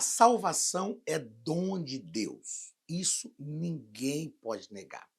salvação é dom de Deus. Isso ninguém pode negar.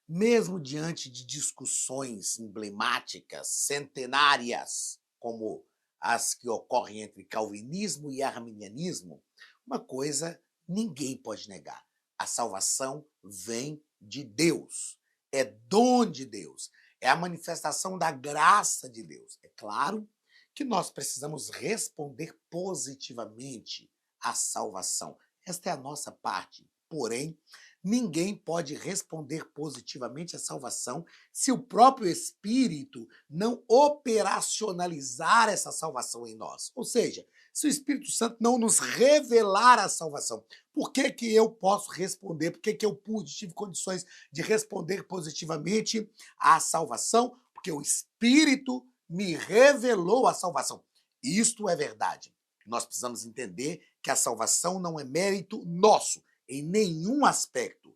Mesmo diante de discussões emblemáticas, centenárias, como as que ocorrem entre calvinismo e arminianismo, uma coisa ninguém pode negar: a salvação vem de Deus, é dom de Deus, é a manifestação da graça de Deus. É claro que nós precisamos responder positivamente à salvação. Esta é a nossa parte. Porém, ninguém pode responder positivamente à salvação se o próprio Espírito não operacionalizar essa salvação em nós. Ou seja, se o Espírito Santo não nos revelar a salvação. Por que que eu posso responder? Por que que eu pude, tive condições de responder positivamente à salvação? Porque o Espírito me revelou a salvação. Isto é verdade. Nós precisamos entender que a salvação não é mérito nosso, em nenhum aspecto.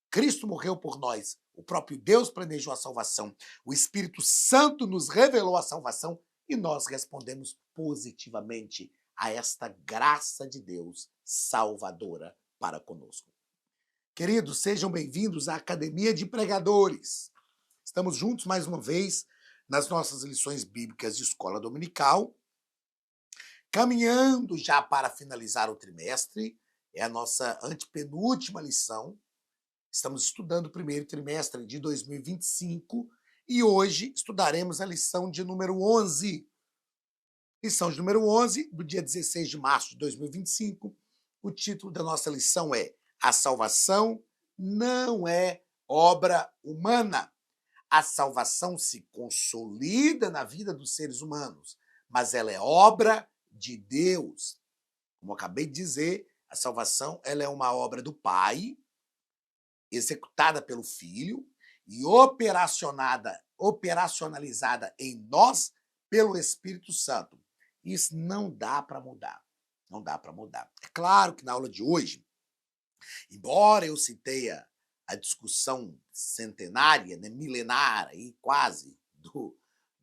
Cristo morreu por nós, o próprio Deus planejou a salvação, o Espírito Santo nos revelou a salvação e nós respondemos positivamente a esta graça de Deus salvadora para conosco. Queridos, sejam bem-vindos à Academia de Pregadores. Estamos juntos mais uma vez nas nossas lições bíblicas de escola dominical, caminhando já para finalizar o trimestre. É a nossa antepenúltima lição. Estamos estudando o primeiro trimestre de 2025 e hoje estudaremos a lição de número 11. Lição de número 11, do dia 16 de março de 2025. O título da nossa lição é: A salvação não é obra humana. A salvação se consolida na vida dos seres humanos, mas ela é obra de Deus. Como eu acabei de dizer, a salvação ela é uma obra do Pai, executada pelo Filho e operacionalizada em nós pelo Espírito Santo. Isso não dá para mudar. Não dá para mudar. É claro que na aula de hoje, embora eu citei a discussão centenária, né, milenar, aí, quase, do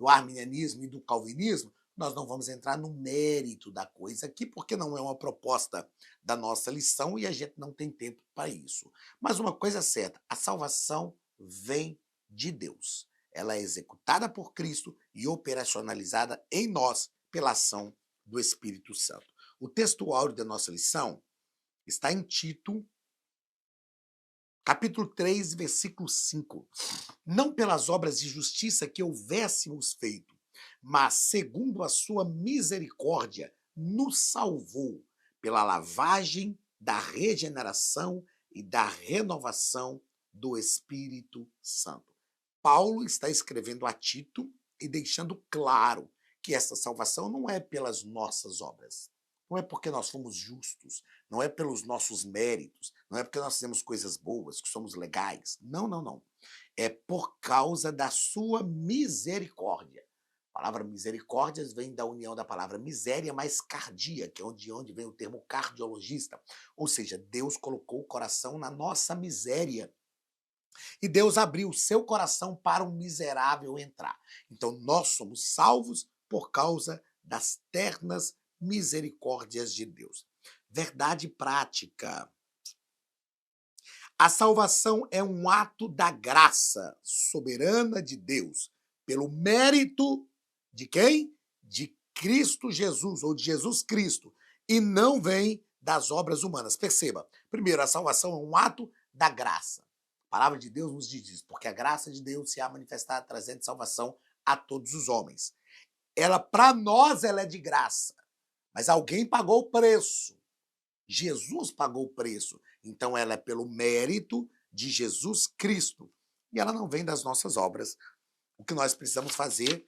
arminianismo e do calvinismo, nós não vamos entrar no mérito da coisa aqui, porque não é uma proposta da nossa lição e a gente não tem tempo para isso. Mas uma coisa é certa: a salvação vem de Deus. Ela é executada por Cristo e operacionalizada em nós pela ação do Espírito Santo. O texto áureo da nossa lição está em Tito, capítulo 3, versículo 5. Não pelas obras de justiça que houvéssemos feito, mas segundo a sua misericórdia, nos salvou pela lavagem da regeneração e da renovação do Espírito Santo. Paulo está escrevendo a Tito e deixando claro que essa salvação não é pelas nossas obras. Não é porque nós fomos justos, não é pelos nossos méritos, não é porque nós fizemos coisas boas, que somos legais. Não, não, não. É por causa da sua misericórdia. A palavra misericórdia vem da união da palavra miséria mais cardia, que é de onde vem o termo cardiologista. Ou seja, Deus colocou o coração na nossa miséria. E Deus abriu o seu coração para um miserável entrar. Então nós somos salvos por causa das ternas misericórdias de Deus. Verdade prática. A salvação é um ato da graça soberana de Deus, pelo mérito de quem? De Cristo Jesus, ou de Jesus Cristo, e não vem das obras humanas. Perceba, primeiro, a salvação é um ato da graça. A palavra de Deus nos diz isso, porque a graça de Deus se há manifestada trazendo salvação a todos os homens. Ela, para nós, ela é de graça, mas alguém pagou o preço. Jesus pagou o preço. Então ela é pelo mérito de Jesus Cristo. E ela não vem das nossas obras. O que nós precisamos fazer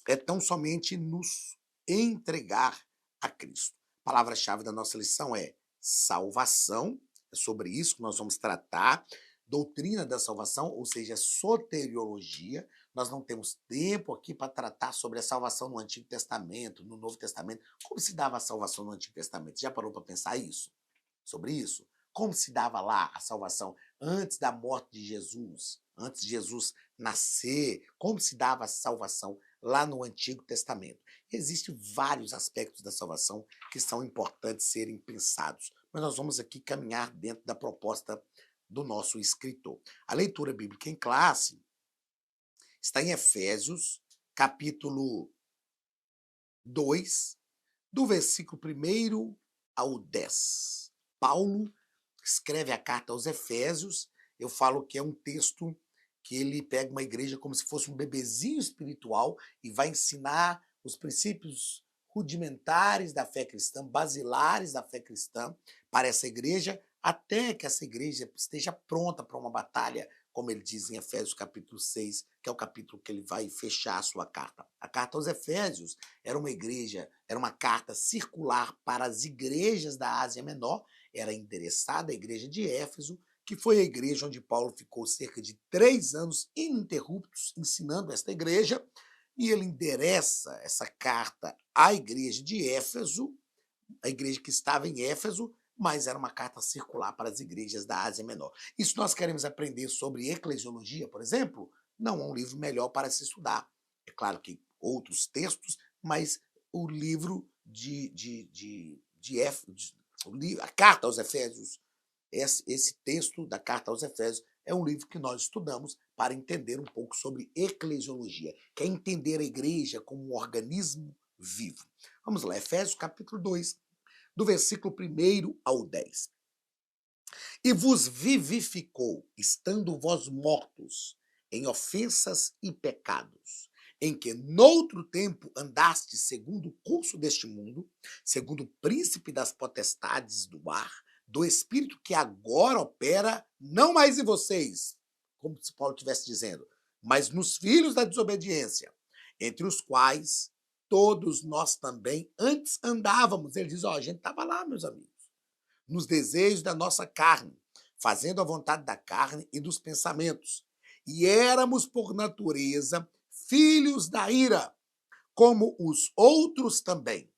é tão somente nos entregar a Cristo. A palavra-chave da nossa lição é salvação. É sobre isso que nós vamos tratar. Doutrina da salvação, ou seja, soteriologia. Nós não temos tempo aqui para tratar sobre a salvação no Antigo Testamento, no Novo Testamento. Como se dava a salvação no Antigo Testamento? Já parou para pensar isso? Sobre isso? Como se dava lá a salvação antes da morte de Jesus? Antes de Jesus nascer? Como se dava a salvação lá no Antigo Testamento. Existem vários aspectos da salvação que são importantes serem pensados, mas nós vamos aqui caminhar dentro da proposta do nosso escritor. A leitura bíblica em classe está em Efésios, capítulo 2, do versículo 1 ao 10. Paulo escreve a carta aos Efésios. Eu falo que é um texto que ele pega uma igreja como se fosse um bebezinho espiritual e vai ensinar os princípios rudimentares da fé cristã, basilares da fé cristã para essa igreja, até que essa igreja esteja pronta para uma batalha, como ele diz em Efésios capítulo 6, que é o capítulo que ele vai fechar a sua carta. A carta aos Efésios era uma carta circular para as igrejas da Ásia Menor, era endereçada à igreja de Éfeso, que foi a igreja onde Paulo ficou cerca de 3 anos ininterruptos ensinando esta igreja, e ele endereça essa carta à igreja de Éfeso, a igreja que estava em Éfeso, mas era uma carta circular para as igrejas da Ásia Menor. E se nós queremos aprender sobre eclesiologia, por exemplo, não é um livro melhor para se estudar. É claro que outros textos, mas o livro a carta aos Efésios, esse texto da carta aos Efésios é um livro que nós estudamos para entender um pouco sobre eclesiologia, que é entender a igreja como um organismo vivo. Vamos lá, Efésios capítulo 2, do versículo 1 ao 10. E vos vivificou, estando vós mortos em ofensas e pecados, em que noutro tempo andastes segundo o curso deste mundo, segundo o príncipe das potestades do ar, do espírito que agora opera, não mais em vocês, como se Paulo estivesse dizendo, mas nos filhos da desobediência, entre os quais todos nós também antes andávamos. Ele diz, a gente estava lá, meus amigos, nos desejos da nossa carne, fazendo a vontade da carne e dos pensamentos. E éramos, por natureza, filhos da ira, como os outros também.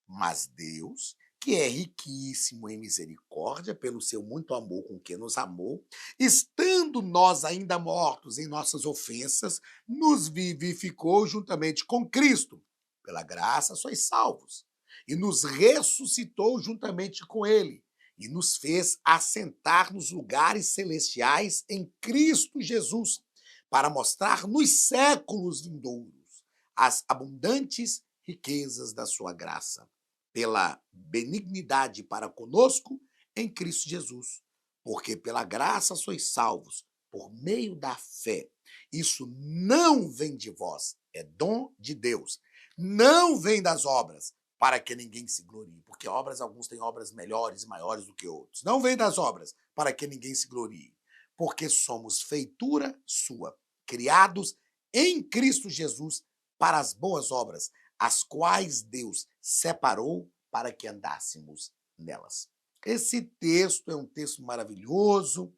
Mas Deus, que é riquíssimo em misericórdia, pelo seu muito amor com que nos amou, estando nós ainda mortos em nossas ofensas, nos vivificou juntamente com Cristo. Pela graça sois salvos. E nos ressuscitou juntamente com ele, e nos fez assentar nos lugares celestiais em Cristo Jesus, para mostrar nos séculos vindouros as abundantes riquezas da sua graça, pela benignidade para conosco em Cristo Jesus. Porque pela graça sois salvos, por meio da fé. Isso não vem de vós, é dom de Deus. Não vem das obras, para que ninguém se glorie. Porque alguns têm obras melhores e maiores do que outros. Não vem das obras, para que ninguém se glorie. Porque somos feitura sua, criados em Cristo Jesus para as boas obras, as quais Deus separou para que andássemos nelas. Esse texto é um texto maravilhoso,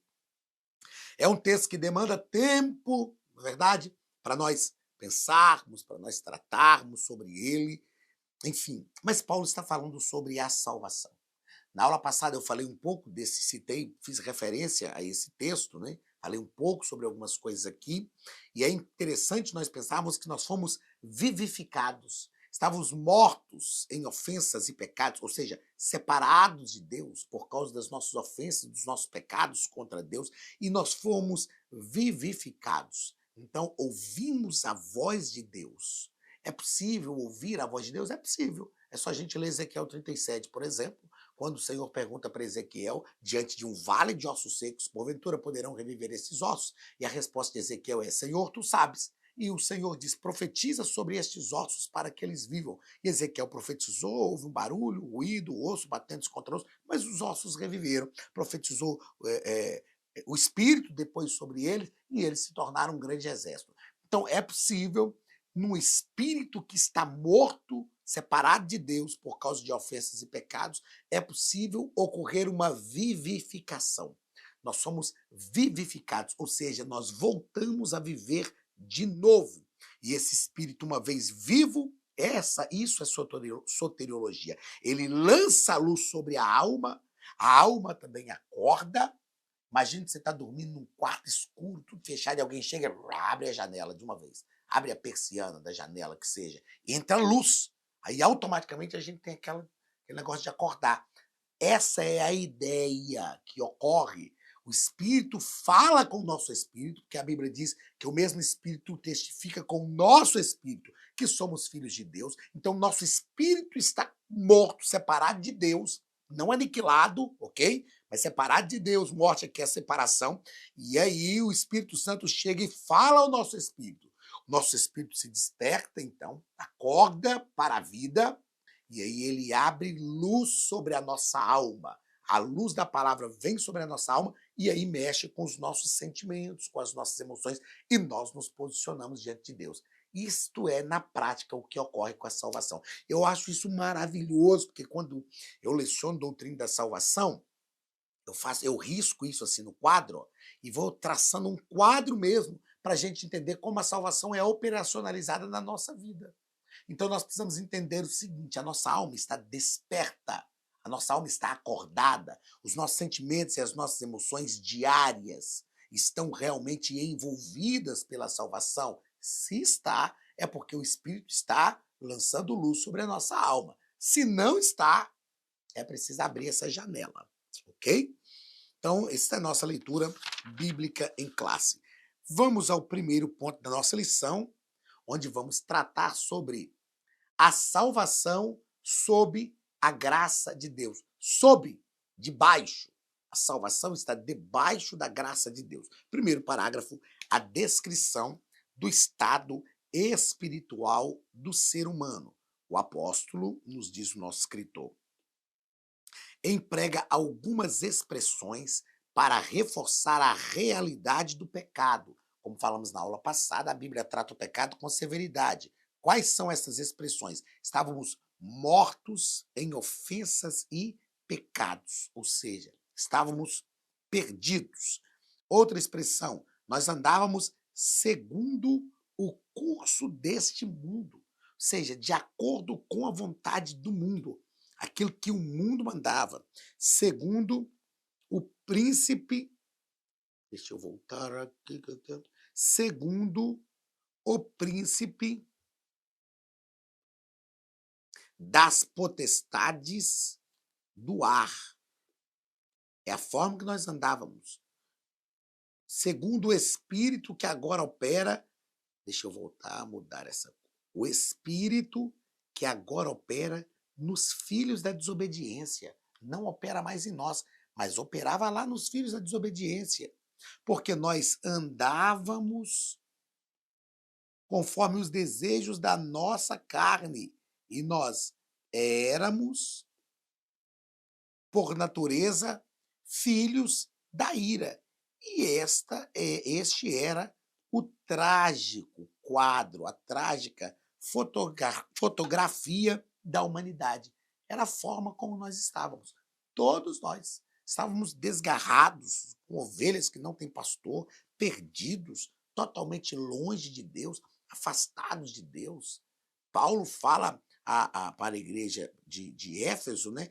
é um texto que demanda tempo, na verdade, para nós pensarmos, para nós tratarmos sobre ele, enfim. Mas Paulo está falando sobre a salvação. Na aula passada eu falei um pouco fiz referência a esse texto, né? Falei um pouco sobre algumas coisas aqui, e é interessante nós pensarmos que nós fomos vivificados. Estávamos mortos em ofensas e pecados, ou seja, separados de Deus por causa das nossas ofensas, dos nossos pecados contra Deus, e nós fomos vivificados. Então, ouvimos a voz de Deus. É possível ouvir a voz de Deus? É possível. É só a gente ler Ezequiel 37, por exemplo, quando o Senhor pergunta para Ezequiel, diante de um vale de ossos secos, porventura poderão reviver esses ossos? E a resposta de Ezequiel é, Senhor, tu sabes. E o Senhor diz, profetiza sobre estes ossos para que eles vivam. E Ezequiel profetizou, houve um barulho, um ruído, o osso batendo contra o osso, mas os ossos reviveram. Profetizou o Espírito depois sobre eles, e eles se tornaram um grande exército. Então é possível, num espírito que está morto, separado de Deus por causa de ofensas e pecados, é possível ocorrer uma vivificação. Nós somos vivificados, ou seja, nós voltamos a viver de novo. E esse espírito, uma vez vivo, isso é soteriologia. Ele lança a luz sobre a alma também acorda. Imagina que você está dormindo num quarto escuro, tudo fechado, e alguém chega e abre a janela de uma vez. abre a persiana da janela, que seja, entra luz. Aí automaticamente a gente tem aquele negócio de acordar. Essa é a ideia que ocorre. O Espírito fala com o nosso Espírito, porque a Bíblia diz que o mesmo Espírito testifica com o nosso Espírito que somos filhos de Deus. Então, nosso Espírito está morto, separado de Deus, não aniquilado, ok? Mas separado de Deus, morte aqui é a separação. E aí o Espírito Santo chega e fala ao nosso Espírito. O nosso Espírito se desperta, então, acorda para a vida, e aí ele abre luz sobre a nossa alma. A luz da palavra vem sobre a nossa alma e aí mexe com os nossos sentimentos, com as nossas emoções, e nós nos posicionamos diante de Deus. Isto é, na prática, o que ocorre com a salvação. Eu acho isso maravilhoso, porque quando eu leciono doutrina da salvação, eu risco isso assim no quadro, ó, e vou traçando um quadro mesmo para a gente entender como a salvação é operacionalizada na nossa vida. Então nós precisamos entender o seguinte: a nossa alma está desperta, a nossa alma está acordada, os nossos sentimentos e as nossas emoções diárias estão realmente envolvidas pela salvação? Se está, é porque o Espírito está lançando luz sobre a nossa alma. Se não está, é preciso abrir essa janela, ok? Então, essa é a nossa leitura bíblica em classe. Vamos ao primeiro ponto da nossa lição, onde vamos tratar sobre a salvação sob a graça de Deus. Sob, debaixo. A salvação está debaixo da graça de Deus. Primeiro parágrafo, a descrição do estado espiritual do ser humano. O apóstolo, nos diz o nosso escritor, emprega algumas expressões para reforçar a realidade do pecado. Como falamos na aula passada, a Bíblia trata o pecado com severidade. Quais são essas expressões? Estávamos mortos em ofensas e pecados, ou seja, estávamos perdidos. Outra expressão, nós andávamos segundo o curso deste mundo, ou seja, de acordo com a vontade do mundo, aquilo que o mundo mandava, segundo o príncipe, deixa eu voltar aqui, segundo o príncipe das potestades do ar. É a forma que nós andávamos. Segundo o Espírito que agora opera, deixa eu voltar a mudar essa. O Espírito que agora opera nos filhos da desobediência. Não opera mais em nós, mas operava lá nos filhos da desobediência. Porque nós andávamos conforme os desejos da nossa carne. E nós éramos, por natureza, filhos da ira. E este era o trágico quadro, a trágica fotografia da humanidade. Era a forma como nós estávamos. Todos nós estávamos desgarrados, com ovelhas que não têm pastor, perdidos, totalmente longe de Deus, afastados de Deus. Paulo fala para a igreja de Éfeso, né,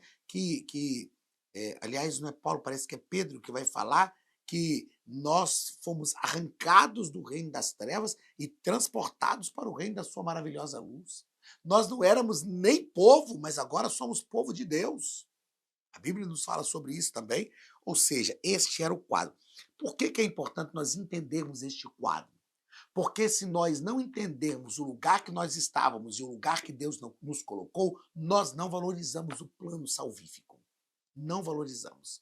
aliás, não é Paulo, parece que é Pedro que vai falar, que nós fomos arrancados do reino das trevas e transportados para o reino da sua maravilhosa luz. Nós não éramos nem povo, mas agora somos povo de Deus. A Bíblia nos fala sobre isso também. Ou seja, este era o quadro. Por que é importante nós entendermos este quadro? Porque se nós não entendermos o lugar que nós estávamos e o lugar que Deus nos colocou, nós não valorizamos o plano salvífico. Não valorizamos.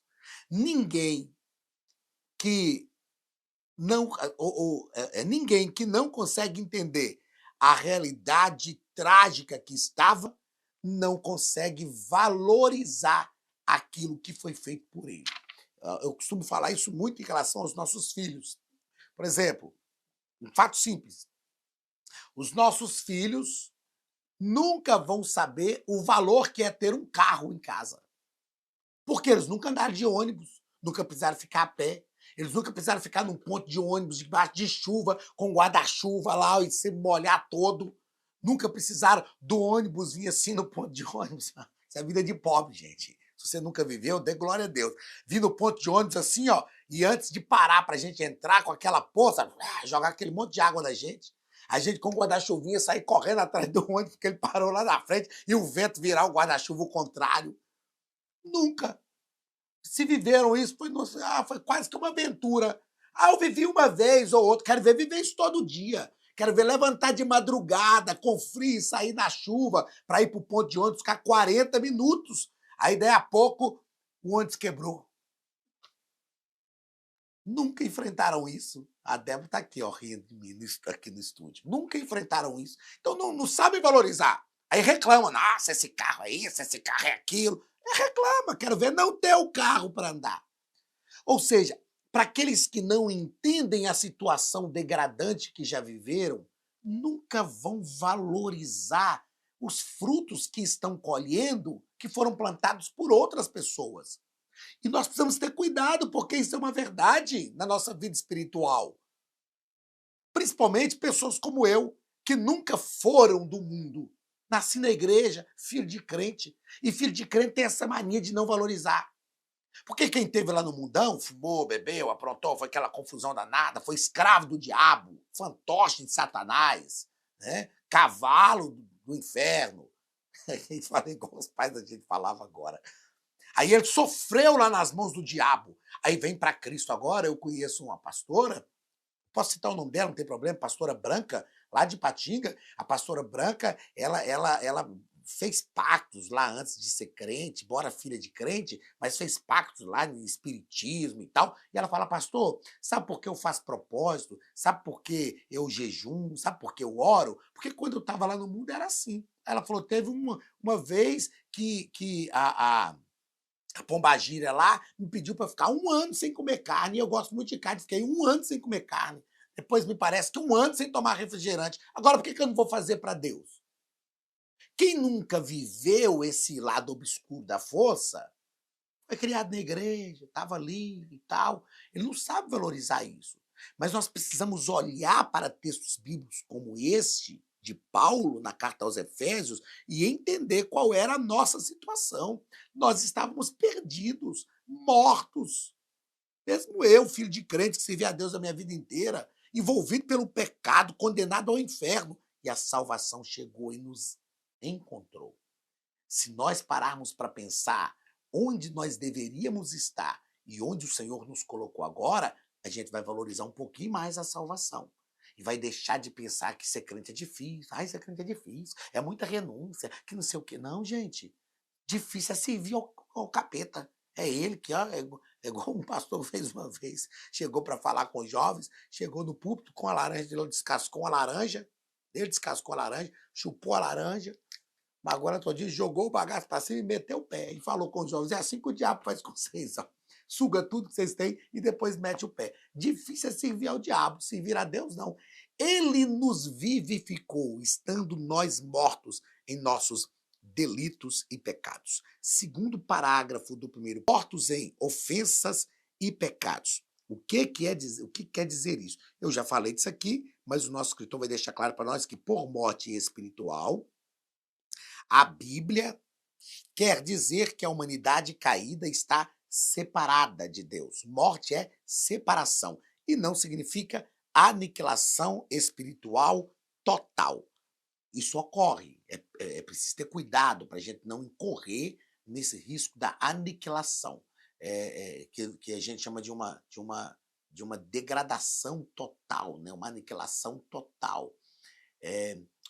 Ninguém que ninguém que não consegue entender a realidade trágica que estava, não consegue valorizar aquilo que foi feito por ele. Eu costumo falar isso muito em relação aos nossos filhos. Por exemplo, um fato simples. Os nossos filhos nunca vão saber o valor que é ter um carro em casa. Porque eles nunca andaram de ônibus, nunca precisaram ficar a pé, eles nunca precisaram ficar num ponto de ônibus debaixo de chuva, com guarda-chuva lá e se molhar todo. Nunca precisaram do ônibus vir assim no ponto de ônibus. Isso é vida de pobre, gente. Se você nunca viveu, dê glória a Deus. Vir no ponto de ônibus assim, ó, e antes de parar pra gente entrar com aquela poça, jogar aquele monte de água na gente. A gente com o guarda-chuvinha sair correndo atrás do ônibus porque ele parou lá na frente e o vento virar o guarda-chuva ao contrário. Nunca. Se viveram isso, foi quase que uma aventura. Eu vivi uma vez ou outra, quero ver viver isso todo dia. Quero ver levantar de madrugada, com frio, sair na chuva, para ir para o ponto de ônibus, ficar 40 minutos. Aí, daí a pouco, o ônibus quebrou. Nunca enfrentaram isso. A Débora está aqui, ó, rindo de mim aqui no estúdio. Nunca enfrentaram isso. Então não sabem valorizar. Aí reclamam, nossa, esse carro é isso, esse carro é aquilo. Reclama, quero ver não ter o carro para andar. Ou seja, para aqueles que não entendem a situação degradante que já viveram, nunca vão valorizar os frutos que estão colhendo, que foram plantados por outras pessoas. E nós precisamos ter cuidado, porque isso é uma verdade na nossa vida espiritual. Principalmente pessoas como eu, que nunca foram do mundo. Nasci na igreja, filho de crente. E filho de crente tem essa mania de não valorizar. Porque quem esteve lá no mundão, fumou, bebeu, aprontou, foi aquela confusão danada, foi escravo do diabo, fantoche de Satanás, né? Cavalo do inferno. Falei igual os pais da gente falavam agora. Aí ele sofreu lá nas mãos do diabo. Aí vem para Cristo agora. Eu conheço uma pastora, posso citar o nome dela, não tem problema, pastora Branca, lá de Patinga. A pastora Branca, ela fez pactos lá antes de ser crente, embora filha de crente, mas fez pactos lá em espiritismo e tal. E ela fala, pastor, sabe por que eu faço propósito? Sabe por que eu jejum? Sabe por que eu oro? Porque quando eu estava lá no mundo era assim. Ela falou, teve uma vez que a pombagira lá me pediu para ficar 1 ano sem comer carne, e eu gosto muito de carne, fiquei 1 ano sem comer carne. Depois me parece que 1 ano sem tomar refrigerante. Agora, por que eu não vou fazer para Deus? Quem nunca viveu esse lado obscuro da força, foi criado na igreja, estava ali e tal, ele não sabe valorizar isso. Mas nós precisamos olhar para textos bíblicos como este, de Paulo, na carta aos Efésios, e entender qual era a nossa situação. Nós estávamos perdidos, mortos. Mesmo eu, filho de crente, que servi a Deus a minha vida inteira, envolvido pelo pecado, condenado ao inferno, e a salvação chegou e nos encontrou. Se nós pararmos para pensar onde nós deveríamos estar e onde o Senhor nos colocou agora, a gente vai valorizar um pouquinho mais a salvação. E vai deixar de pensar que ser crente é difícil. Ser crente é difícil, é muita renúncia, que não sei o quê. Não, gente. Difícil é servir ao capeta. É ele que, ó, é igual um pastor fez uma vez. Chegou para falar com os jovens, chegou no púlpito com a laranja, ele descascou a laranja, chupou a laranja, mas agora todinho jogou o bagaço para cima e meteu o pé. E falou com os jovens, é assim que o diabo faz com vocês, ó. Suga tudo que vocês têm e depois mete o pé. Difícil é servir ao diabo, servir a Deus não. Ele nos vivificou, estando nós mortos em nossos delitos e pecados. Segundo parágrafo do primeiro, mortos em ofensas e pecados. O que quer dizer isso? Eu já falei disso aqui, mas o nosso escritor vai deixar claro para nós que por morte espiritual, a Bíblia quer dizer que a humanidade caída está separada de Deus. Morte é separação e não significa aniquilação espiritual total. Isso ocorre. É preciso ter cuidado para a gente não incorrer nesse risco da aniquilação, que a gente chama de uma degradação total, né? Uma aniquilação total.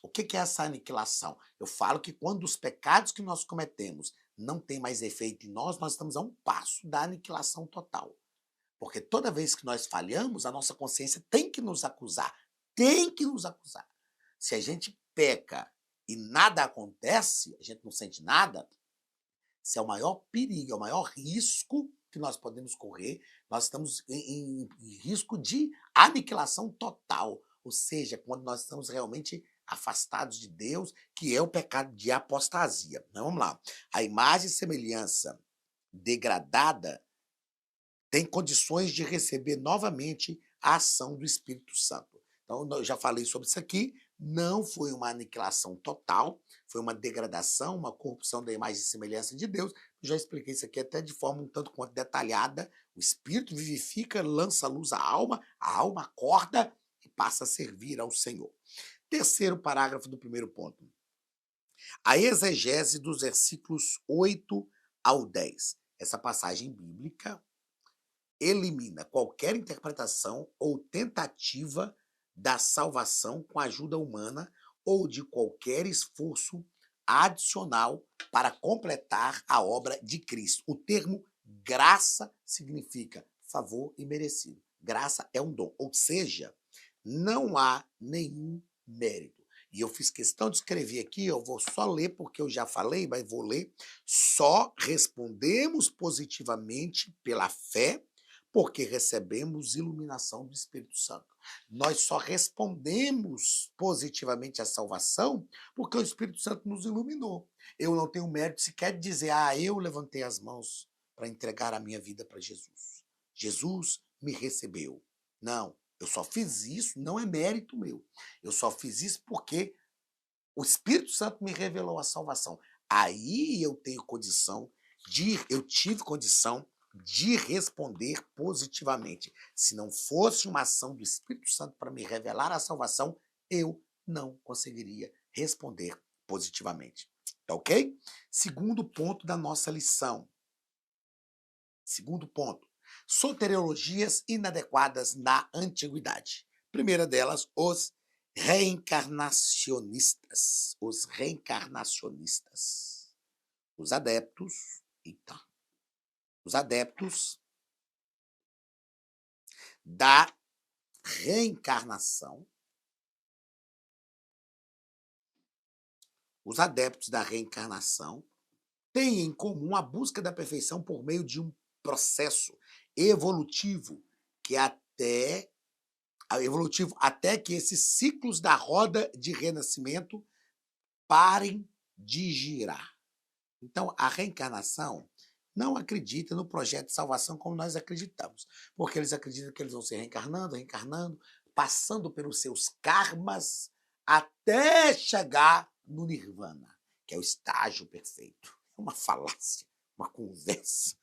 O que é essa aniquilação? Eu falo que quando os pecados que nós cometemos não têm mais efeito em nós estamos a um passo da aniquilação total. Porque toda vez que nós falhamos, a nossa consciência tem que nos acusar. Tem que nos acusar. Se a gente peca e nada acontece, a gente não sente nada, esse é o maior perigo, é o maior risco que nós podemos correr. Nós estamos em risco de aniquilação total. Ou seja, quando nós estamos realmente afastados de Deus, que é o pecado de apostasia. Então, vamos lá. A imagem e semelhança degradada tem condições de receber novamente a ação do Espírito Santo. Então, eu já falei sobre isso aqui, não foi uma aniquilação total, foi uma degradação, uma corrupção da imagem e semelhança de Deus. Eu já expliquei isso aqui até de forma um tanto quanto detalhada. O Espírito vivifica, lança luz à alma, a alma acorda e passa a servir ao Senhor. Terceiro parágrafo do primeiro ponto. A exegese dos versículos 8 ao 10. Essa passagem bíblica elimina qualquer interpretação ou tentativa da salvação com ajuda humana ou de qualquer esforço adicional para completar a obra de Cristo. O termo graça significa favor imerecido. Graça é um dom, ou seja, não há nenhum mérito. E eu fiz questão de escrever aqui, eu vou só ler porque eu já falei, mas vou ler. Só respondemos positivamente pela fé porque recebemos iluminação do Espírito Santo. Nós só respondemos positivamente à salvação porque o Espírito Santo nos iluminou. Eu não tenho mérito sequer de dizer, eu levantei as mãos para entregar a minha vida para Jesus. Jesus me recebeu. Não, eu só fiz isso, não é mérito meu. Eu só fiz isso porque o Espírito Santo me revelou a salvação. Aí eu tive condição de responder positivamente. Se não fosse uma ação do Espírito Santo para me revelar a salvação, eu não conseguiria responder positivamente. Tá ok? Segundo ponto da nossa lição. Segundo ponto. Soteriologias inadequadas na antiguidade. Primeira delas, os reencarnacionistas. Os reencarnacionistas. Os adeptos da reencarnação. Os adeptos da reencarnação têm em comum a busca da perfeição por meio de um processo evolutivo até que esses ciclos da roda de renascimento parem de girar. Então, a reencarnação não acredita no projeto de salvação como nós acreditamos, porque eles acreditam que eles vão se reencarnando, passando pelos seus karmas até chegar no nirvana, que é o estágio perfeito. É uma falácia, uma conversa.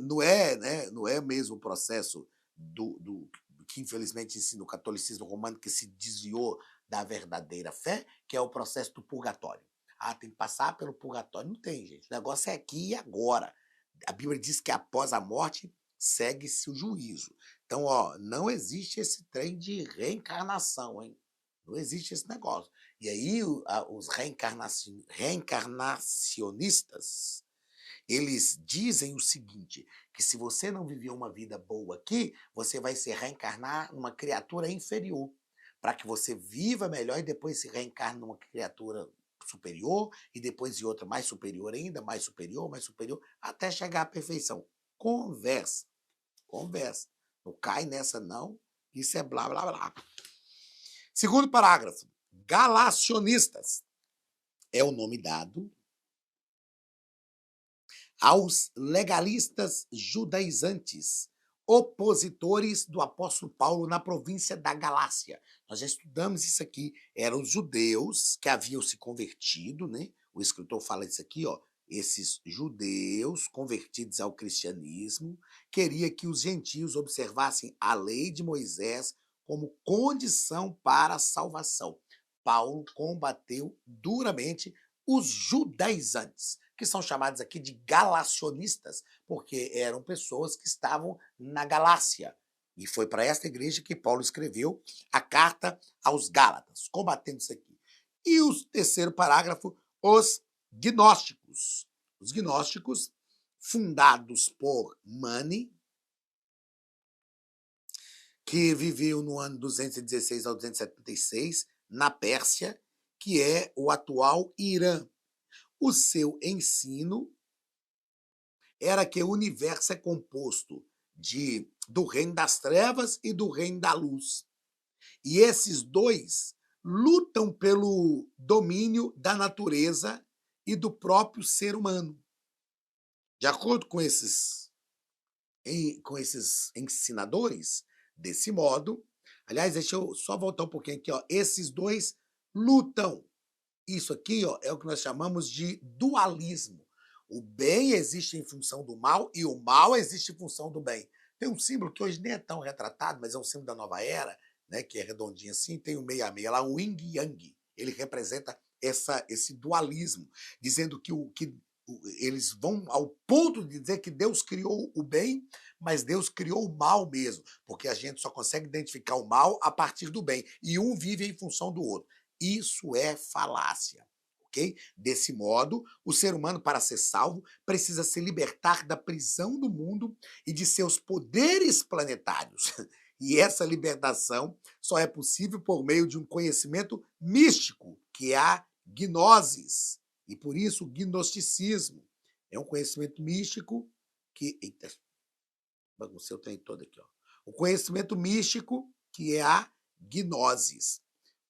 Não é mesmo o processo do que infelizmente ensina o catolicismo romano, que se desviou da verdadeira fé, que é o processo do purgatório. Tem que passar pelo purgatório. Não tem, gente. O negócio é aqui e agora. A Bíblia diz que após a morte segue-se o juízo. Então, não existe esse trem de reencarnação, hein? Não existe esse negócio. E aí os reencarnacionistas, eles dizem o seguinte, que se você não viveu uma vida boa aqui, você vai se reencarnar numa criatura inferior, para que você viva melhor e depois se reencarne numa criatura superior, e depois de outra mais superior ainda, mais superior, até chegar à perfeição. Conversa. Não cai nessa não, isso é blá, blá, blá. Segundo parágrafo, galacionistas é o nome dado aos legalistas judaizantes, opositores do apóstolo Paulo na província da Galácia. Nós já estudamos isso aqui. Eram os judeus que haviam se convertido, né? O escritor fala isso aqui, esses judeus convertidos ao cristianismo queria que os gentios observassem a lei de Moisés como condição para a salvação. Paulo combateu duramente os judaizantes, que são chamados aqui de galacionistas, porque eram pessoas que estavam na Galácia. E foi para esta igreja que Paulo escreveu a carta aos Gálatas, combatendo isso aqui. E o terceiro parágrafo, os gnósticos. Os gnósticos, fundados por Mani, que viveu no ano 216 ao 276, na Pérsia, que é o atual Irã. O seu ensino era que o universo é composto do reino das trevas e do reino da luz. E esses dois lutam pelo domínio da natureza e do próprio ser humano. De acordo com esses ensinadores, desse modo, aliás, deixa eu só voltar um pouquinho aqui, esses dois lutam. Isso aqui é o que nós chamamos de dualismo. O bem existe em função do mal e o mal existe em função do bem. Tem um símbolo que hoje nem é tão retratado, mas é um símbolo da nova era, né, que é redondinho assim, tem o meio a meio lá, o yin e yang. Ele representa esse dualismo, dizendo que eles vão ao ponto de dizer que Deus criou o bem, mas Deus criou o mal mesmo, porque a gente só consegue identificar o mal a partir do bem, e um vive em função do outro. Isso é falácia. Ok? Desse modo, o ser humano, para ser salvo, precisa se libertar da prisão do mundo e de seus poderes planetários. E essa libertação só é possível por meio de um conhecimento místico, que é a gnosis. E por isso o gnosticismo é um conhecimento místico que. Eita, baguncei o trem todo aqui, ó. O conhecimento místico que é a gnosis,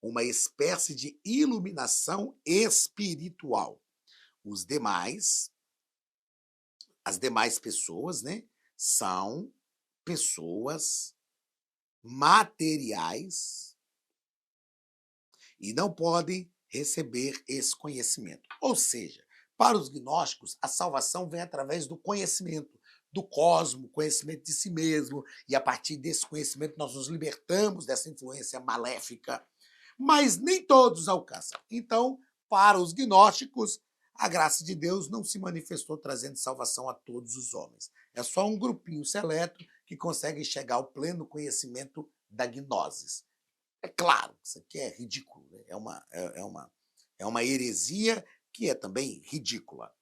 uma espécie de iluminação espiritual. Os demais, as demais pessoas, né, são pessoas materiais e não podem receber esse conhecimento. Ou seja, para os gnósticos, a salvação vem através do conhecimento do cosmo, conhecimento de si mesmo, e a partir desse conhecimento nós nos libertamos dessa influência maléfica, mas nem todos alcançam. Então, para os gnósticos, a graça de Deus não se manifestou trazendo salvação a todos os homens. É só um grupinho seleto que consegue chegar ao pleno conhecimento da gnosis. É claro, isso aqui é ridículo, né? É uma heresia que é também ridícula.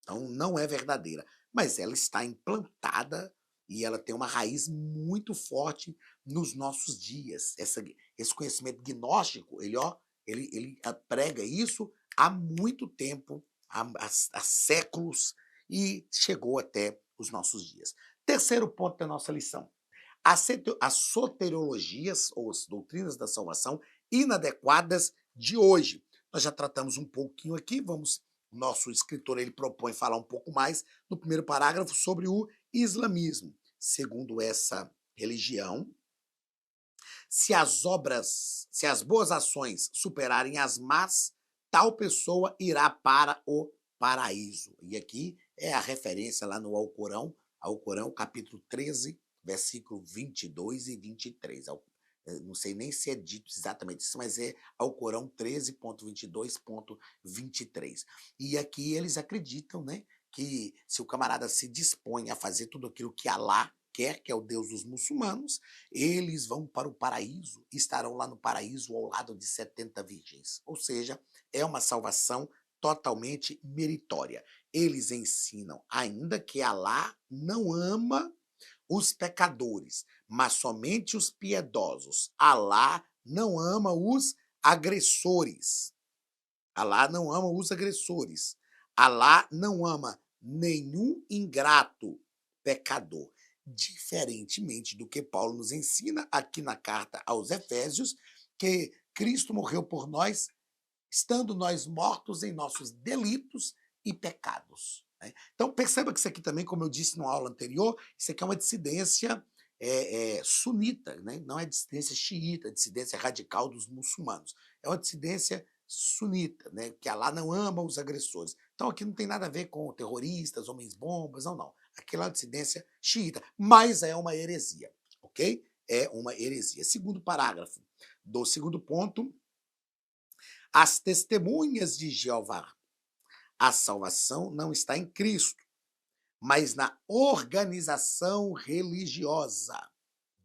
Então, não é verdadeira. Mas ela está implantada e ela tem uma raiz muito forte nos nossos dias. Esse conhecimento gnóstico, ele prega isso há muito tempo, há séculos, e chegou até os nossos dias. Terceiro ponto da nossa lição. As soteriologias, ou as doutrinas da salvação, inadequadas de hoje. Nós já tratamos um pouquinho aqui, o nosso escritor ele propõe falar um pouco mais no primeiro parágrafo sobre o islamismo. Segundo essa religião, se as boas ações superarem as más, tal pessoa irá para o paraíso. E aqui é a referência lá no Alcorão, capítulo 13, versículo 22 e 23. Não sei nem se é dito exatamente isso, mas é Alcorão 13.22.23. E aqui eles acreditam, né, que se o camarada se dispõe a fazer tudo aquilo que Alá quer, que é o Deus dos muçulmanos, eles vão para o paraíso, estarão lá no paraíso ao lado de 70 virgens. Ou seja, é uma salvação totalmente meritória. Eles ensinam ainda que Alá não ama os pecadores, mas somente os piedosos. Alá não ama os agressores. Alá não ama os agressores. Alá não ama nenhum ingrato pecador. Diferentemente do que Paulo nos ensina aqui na carta aos Efésios, que Cristo morreu por nós, estando nós mortos em nossos delitos e pecados. Né? Então, perceba que isso aqui também, como eu disse na aula anterior, isso aqui é uma dissidência sunita, né? Não é dissidência xiita, dissidência radical dos muçulmanos. É uma dissidência sunita, né? Que Alá não ama os agressores. Então, aqui não tem nada a ver com terroristas, homens-bombas, não. Aquela é uma dissidência xiita, mas é uma heresia, ok? É uma heresia. Segundo parágrafo do segundo ponto, as testemunhas de Jeová. A salvação não está em Cristo, mas na organização religiosa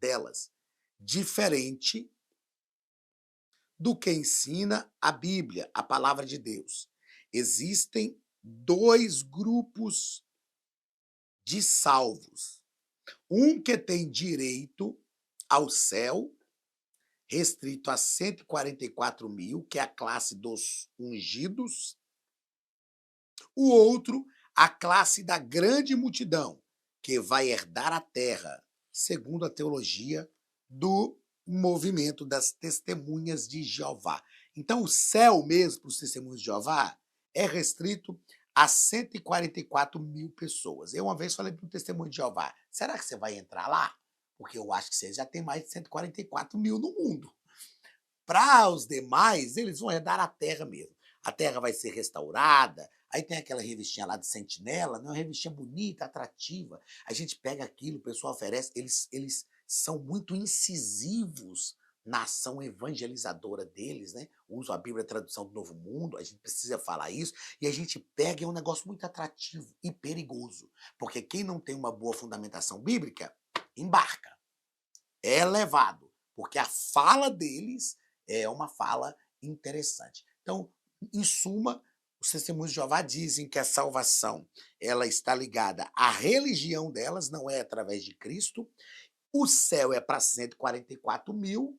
delas, diferente do que ensina a Bíblia, a palavra de Deus. Existem dois grupos de salvos. Um que tem direito ao céu, restrito a 144 mil, que é a classe dos ungidos. O outro, a classe da grande multidão, que vai herdar a terra, segundo a teologia do movimento das testemunhas de Jeová. Então, o céu mesmo para os testemunhos de Jeová é restrito a 144 mil pessoas. Eu uma vez falei para um testemunho de Jeová, será que você vai entrar lá? Porque eu acho que você já tem mais de 144 mil no mundo. Para os demais, eles vão herdar a terra mesmo. A terra vai ser restaurada. Aí tem aquela revistinha lá de Sentinela, né? Uma revistinha bonita, atrativa. A gente pega aquilo, o pessoal oferece. Eles são muito incisivos na ação evangelizadora deles, né? Uso a Bíblia Tradução do Novo Mundo, a gente precisa falar isso, e a gente pega, é um negócio muito atrativo e perigoso, porque quem não tem uma boa fundamentação bíblica, embarca, é levado, porque a fala deles é uma fala interessante. Então, em suma, os testemunhos de Jeová dizem que a salvação ela está ligada à religião delas, não é através de Cristo. O céu é para 144.000,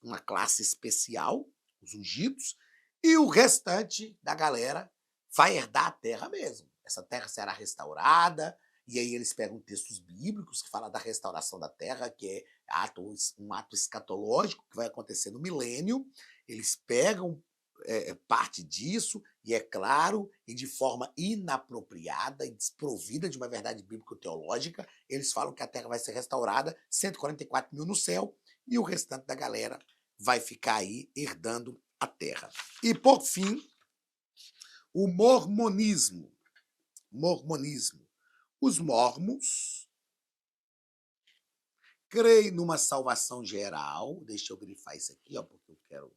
uma classe especial, os ungidos, e o restante da galera vai herdar a terra mesmo. Essa terra será restaurada, e aí eles pegam textos bíblicos que falam da restauração da terra, que é um ato escatológico que vai acontecer no milênio. Eles pegam parte disso, e é claro, e de forma inapropriada e desprovida de uma verdade bíblico-teológica, eles falam que a terra vai ser restaurada, 144.000 no céu, e o restante da galera vai ficar aí herdando a terra. E, por fim, o mormonismo. Mormonismo. Os mormons creem numa salvação geral. Deixa eu grifar isso aqui, ó, porque eu quero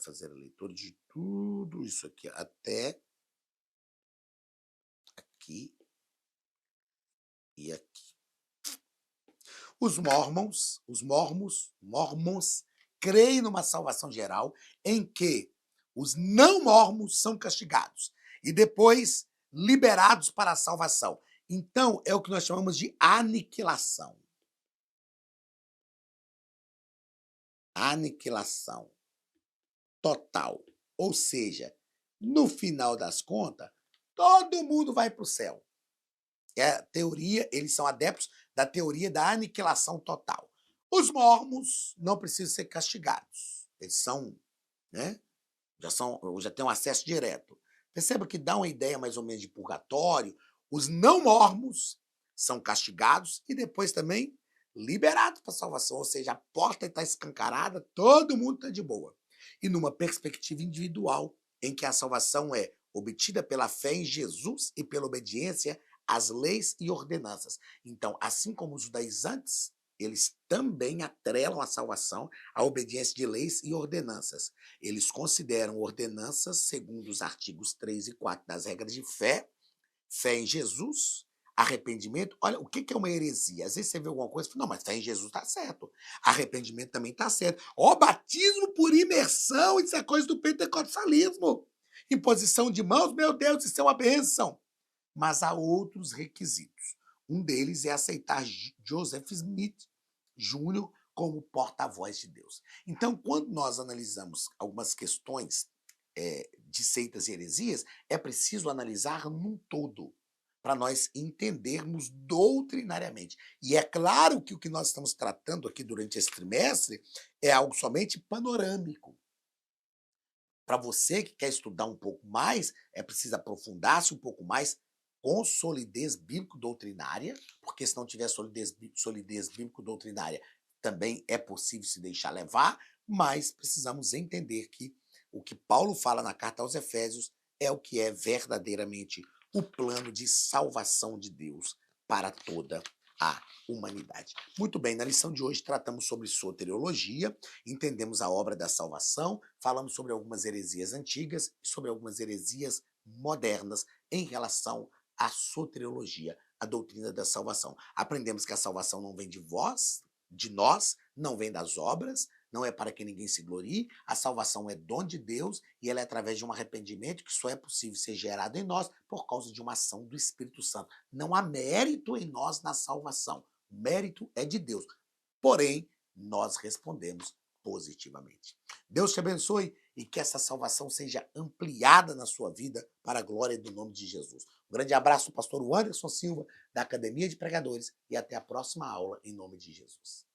fazer a leitura de tudo isso aqui, até aqui e aqui. Os mormons creem numa salvação geral em que os não mormons são castigados e depois liberados para a salvação. Então, é o que nós chamamos de aniquilação. Aniquilação total. Ou seja, no final das contas, todo mundo vai para o céu. É a teoria, eles são adeptos da teoria da aniquilação total. Os mormons não precisam ser castigados. Eles são, né, já têm um acesso direto. Perceba que dá uma ideia mais ou menos de purgatório. Os não mormons são castigados e depois também liberados para a salvação. Ou seja, a porta está escancarada, todo mundo está de boa. E numa perspectiva individual, em que a salvação é obtida pela fé em Jesus e pela obediência às leis e ordenanças. Então, assim como os judaizantes, eles também atrelam a salvação à obediência de leis e ordenanças. Eles consideram ordenanças, segundo os artigos 3 e 4 das regras de fé, fé em Jesus, arrependimento. Olha, o que é uma heresia? Às vezes você vê alguma coisa e fala, não, mas fé em Jesus está certo. Arrependimento também está certo. Ó, batismo por imersão, isso é coisa do pentecostalismo. Imposição de mãos, meu Deus, isso é uma bênção. Mas há outros requisitos. Um deles é aceitar Joseph Smith Jr. como porta-voz de Deus. Então, quando nós analisamos algumas questões de seitas e heresias, é preciso analisar num todo, para nós entendermos doutrinariamente. E é claro que o que nós estamos tratando aqui durante esse trimestre é algo somente panorâmico. Para você que quer estudar um pouco mais, é preciso aprofundar-se um pouco mais com solidez bíblico-doutrinária, porque se não tiver solidez bíblico-doutrinária, também é possível se deixar levar, mas precisamos entender que o que Paulo fala na carta aos Efésios é o que é verdadeiramente o plano de salvação de Deus para toda a humanidade. Muito bem, na lição de hoje tratamos sobre soteriologia, entendemos a obra da salvação, falamos sobre algumas heresias antigas e sobre algumas heresias modernas em relação à soteriologia, a doutrina da salvação. Aprendemos que a salvação não vem de vós, de nós, não vem das obras, não é para que ninguém se glorie, a salvação é dom de Deus e ela é através de um arrependimento que só é possível ser gerado em nós por causa de uma ação do Espírito Santo. Não há mérito em nós na salvação, o mérito é de Deus, porém, nós respondemos positivamente. Deus te abençoe e que essa salvação seja ampliada na sua vida para a glória do nome de Jesus. Um grande abraço, pastor Anderson Silva, da Academia de Pregadores, e até a próxima aula, em nome de Jesus.